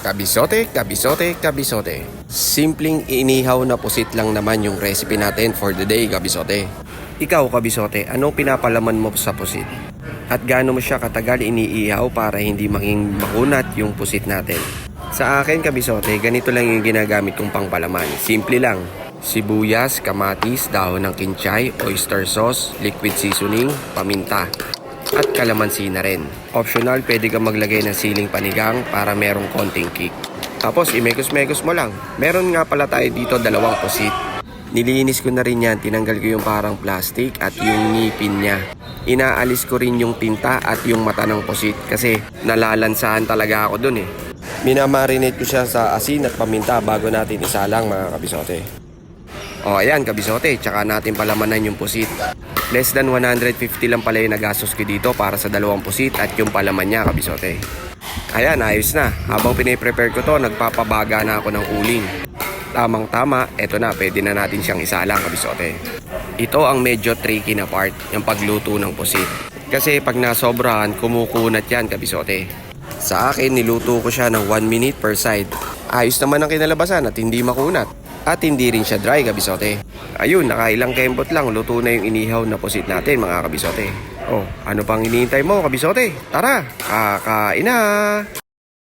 Kabisote, kabisote, kabisote. Simpleng inihaw na pusit lang naman yung recipe natin for the day, kabisote. Ikaw, kabisote, anong pinapalaman mo sa pusit? At gaano mo siya katagal iniihaw para hindi maging makunat yung pusit natin? Sa akin, kabisote, ganito lang yung ginagamit kong pangpalaman. Simple lang. Sibuyas, kamatis, dahon ng kinchay, oyster sauce, liquid seasoning, paminta. At kalamansi na rin. Optional, pwede kang maglagay ng siling panigang para merong konting kick. Tapos, imekos-mekos mo lang. Meron nga pala tayo dito dalawang pusit. Nilinis ko na rin yan. Tinanggal ko yung parang plastic at yung ngipin niya. Inaalis ko rin yung tinta at yung mata ng pusit kasi nalalansahan talaga ako dun eh. Minamarinate ko siya sa asin at paminta bago natin isalang, mga kabisote. O ayan, kabisote, tsaka natin palamanan yung pusit. Less than 150 lang pala yung nagastos ko dito para sa dalawang pusit at yung palaman niya, kabisote. Ayan, ayos na. Habang piniprepare ko to, nagpapabaga na ako ng uling. Tamang-tama, eto na, pwede na natin siyang isalang, kabisote. Ito ang medyo tricky na part, yung pagluto ng pusit. Kasi pag nasobrahan, kumukunat yan, kabisote. Sa akin, niluto ko siya ng 1 minute per side. Ayos naman ang kinalabasan at hindi makunat. At hindi rin siya dry, kabisote. Ayun, nakailang kembot lang, luto na yung inihaw na pusit natin, mga kabisote. Oh, ano pang hinihintay mo, kabisote? Tara, kakain na!